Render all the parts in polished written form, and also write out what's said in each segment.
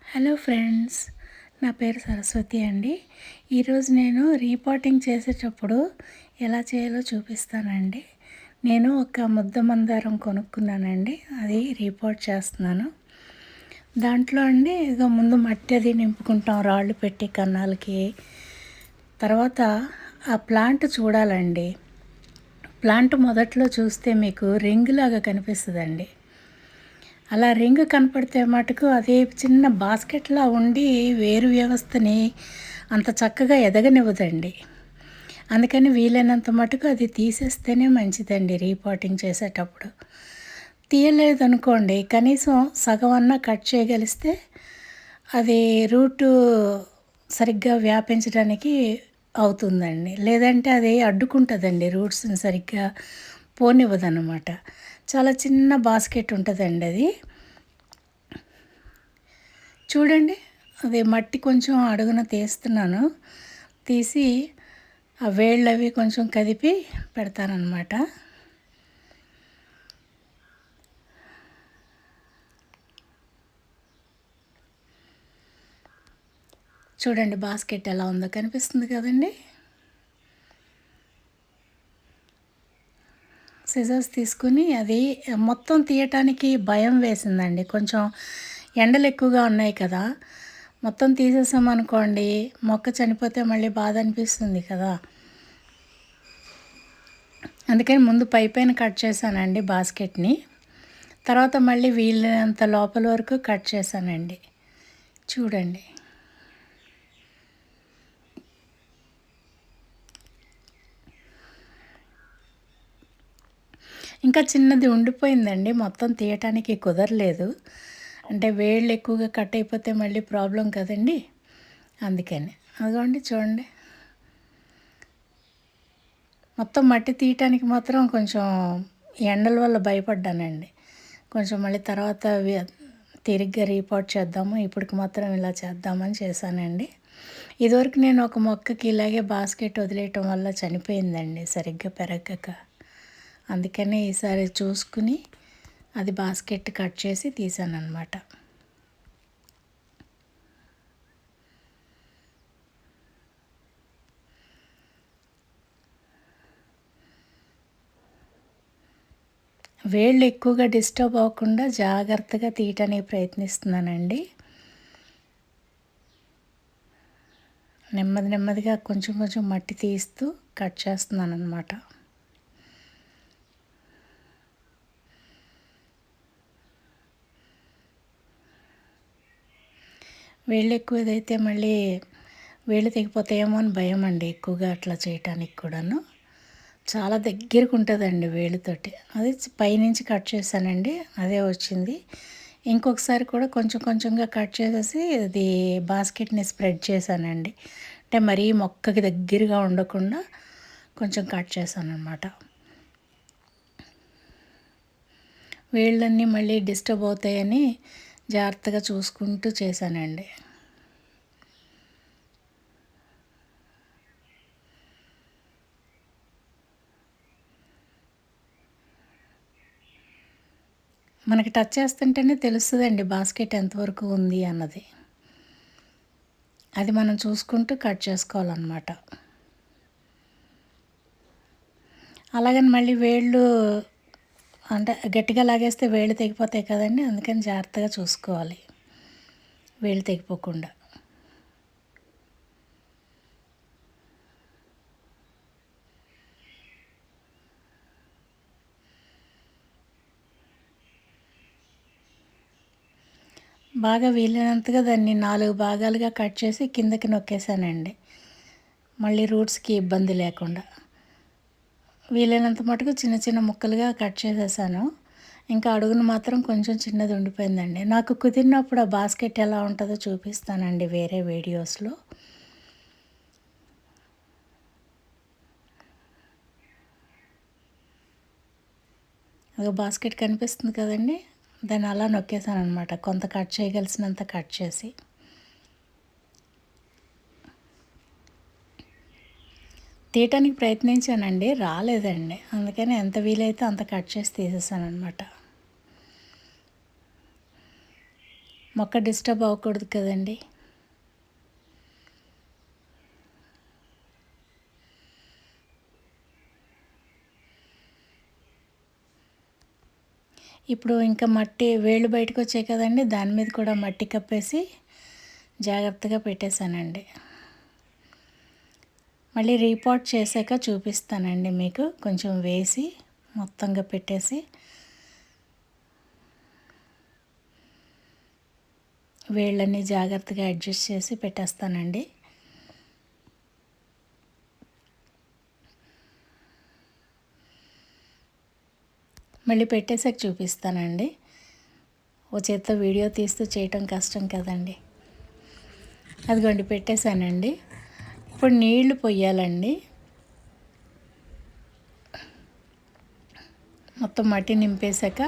Hello friends, నా పేరు సరస్వతి అండి. ఈరోజు నేను రీపాటింగ్ చేసేటప్పుడు ఎలా చేయాలో చూపిస్తానండి. నేను ఒక ముద్ద మందారం కొనుక్కున్నానండి, అది రీపాట్ చేస్తున్నాను. దాంట్లో అండి ఇక ముందు మట్టి అది నింపుకుంటాం రాళ్ళు పెట్టి కన్నాలకి. తర్వాత ఆ ప్లాంట్ చూడాలండి. ప్లాంట్ మొదట్లో చూస్తే మీకు రింగ్ లాగా కనిపిస్తుందండి. అలా రింగ్ కనపడితే మటుకు అది చిన్న బాస్కెట్లా ఉండి వేరు వ్యవస్థని అంత చక్కగా ఎదగనివ్వదండి. అందుకని వీలైనంత మటుకు అది తీసేస్తేనే మంచిదండి రీపాటింగ్ చేసేటప్పుడు. తీయలేదనుకోండి, కనీసం సగం అన్నా కట్ చేయగలిస్తే అది రూటు సరిగ్గా వ్యాపించడానికి అవుతుందండి. లేదంటే అది అడ్డుకుంటుందండి, రూట్స్ని సరిగ్గా పోనివ్వదన్నమాట. చాలా చిన్న బాస్కెట్ ఉంటుందండి అది. చూడండి, అది మట్టి కొంచెం అడుగున తీస్తున్నాను. తీసి ఆ వేళ్ళు అవి కొంచెం కదిపి పెడతానన్నమాట. చూడండి బాస్కెట్ ఎలా ఉందో కనిపిస్తుంది కదండి. సిజర్స్ తీసుకుని అది మొత్తం తీయటానికి భయం వేసిందండి. కొంచెం ఎండలు ఎక్కువగా ఉన్నాయి కదా, మొత్తం తీసేసామనుకోండి మొక్క చనిపోతే మళ్ళీ బాధ అనిపిస్తుంది కదా. అందుకని ముందు పైన కట్ చేశానండి బాస్కెట్ని. తర్వాత మళ్ళీ వీలైనంత లోపల వరకు కట్ చేశానండి. చూడండి, ఇంకా చిన్నది ఉండిపోయిందండి, మొత్తం తీయటానికి కుదరలేదు. అంటే వేళ్ళు ఎక్కువగా కట్ అయిపోతే మళ్ళీ ప్రాబ్లం కదండి, అందుకని. అదిగోండి చూడండి, మొత్తం మట్టి తీయటానికి మాత్రం కొంచెం ఎండల వల్ల భయపడ్డానండి. కొంచెం మళ్ళీ తర్వాత తిరిగ్గా రీపాట్ చేద్దాము, ఇప్పటికి మాత్రం ఇలా చేద్దామని చేశానండి. ఇదివరకు నేను ఒక మొక్కకి ఇలాగే బాస్కెట్ వదిలేయటం వల్ల చనిపోయిందండి సరిగ్గా పెరగక. అందుకని ఈసారి చూసుకుని అది బాస్కెట్ కట్ చేసి తీసానన్నమాట. వేళ్ళు ఎక్కువగా డిస్టర్బ్ అవ్వకుండా జాగ్రత్తగా తీయటానికి ప్రయత్నిస్తున్నానండి. నెమ్మదిగా కొంచెం కొంచెం మట్టి తీస్తూ కట్ చేస్తున్నాను అన్నమాట. వేళ్ళు ఎక్కువదైతే మళ్ళీ వేళ్ళు తెగిపోతాయేమో అని భయం అండి, ఎక్కువగా అట్లా చేయటానికి కూడాను. చాలా దగ్గరకు ఉంటుందండి వేలుతోటి. అది పైనుంచి కట్ చేశానండి, అదే వచ్చింది. ఇంకొకసారి కూడా కొంచెం కొంచెంగా కట్ చేసేసి అది బాస్కెట్ని స్ప్రెడ్ చేశానండి. అంటే మరీ మొక్కకి దగ్గరగా ఉండకుండా కొంచెం కట్ చేశాను అనమాట. వేళ్ళన్నీ మళ్ళీ డిస్టర్బ్ అవుతాయని జాగ్రత్తగా చూసుకుంటూ చేశానండి. మనకి టచ్ చేస్తుంటేనే తెలుస్తుందండి బాస్కెట్ ఎంతవరకు ఉంది అన్నది. అది మనం చూసుకుంటూ కట్ చేసుకోవాలన్నమాట. అలాగని మళ్ళీ వేళ్ళు అంటే గట్టిగా లాగేస్తే వేళ్ళు తెగిపోతాయి కదండి, అందుకని జాగ్రత్తగా చూసుకోవాలి వేళ్ళు తెగిపోకుండా. బాగా వీలైనంతగా దాన్ని 4 భాగాలుగా కట్ చేసి కిందకి నొక్కేసానండి, మళ్ళీ రూట్స్కి ఇబ్బంది లేకుండా. వీలైనంత మటుకు చిన్న చిన్న ముక్కలుగా కట్ చేసేసాను. ఇంకా అడుగును మాత్రం కొంచెం చిన్నది ఉండిపోయిందండి. నాకు కుదిరినప్పుడు ఆ బాస్కెట్ ఎలా ఉంటుందో చూపిస్తానండి వేరే వీడియోస్లో. అదో బాస్కెట్ కనిపిస్తుంది కదండి, దాన్ని అలా నొక్కేసాను అనమాట, కొంత కట్ చేయగలిసినంత కట్ చేసి. తీయటానికి ప్రయత్నించానండి, రాలేదండి. అందుకని ఎంత వీలైతే అంత కట్ చేసి తీసేసాను అనమాట. మొక్క డిస్టర్బ్ అవ్వకూడదు కదండి. ఇప్పుడు ఇంకా మట్టి వేళ్ళు బయటకు వచ్చాయి కదండి, దాని మీద కూడా మట్టి కప్పేసి జాగ్రత్తగా పెట్టేశానండి. మళ్ళీ రీపాట్ చేశాక చూపిస్తానండి మీకు. కొంచెం వేసి మొత్తంగా పెట్టేసి వేళ్ళన్నీ జాగ్రత్తగా అడ్జస్ట్ చేసి పెట్టేస్తానండి. మళ్ళీ పెట్టేసాక చూపిస్తానండి. ఓ చేత్తో వీడియో తీస్తూ చేయటం కష్టం కదండి. అదిగోండి పెట్టేశానండి. ఇప్పుడు నీళ్లు పొయ్యాలండి. మొత్తం మట్టి నింపేశాక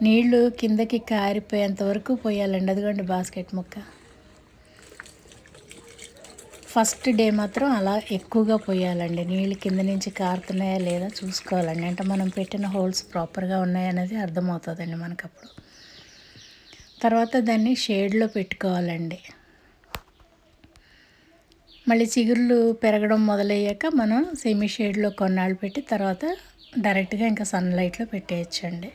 నీళ్లు కిందకి కారిపోయేంత వరకు పోయాలండి. అదిగోండి బాస్కెట్ ముక్క. ఫస్ట్ డే మాత్రం అలా ఎక్కువగా పోయాలండి. నీళ్ళు కింద నుంచి కారుతున్నాయా లేదా చూసుకోవాలండి. అంటే మనం పెట్టిన హోల్స్ ప్రాపర్గా ఉన్నాయనేది అర్థమవుతుందండి మనకప్పుడు. తర్వాత దాన్ని షేడ్లో పెట్టుకోవాలండి. మళ్ళీ చిగుర్లు పెరగడం మొదలయ్యాక మనం సెమీ షేడ్లో కొన్నాళ్ళు పెట్టి తర్వాత డైరెక్ట్గా ఇంకా సన్లైట్లో పెట్టేయచ్చండి.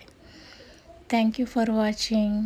Thank you for watching.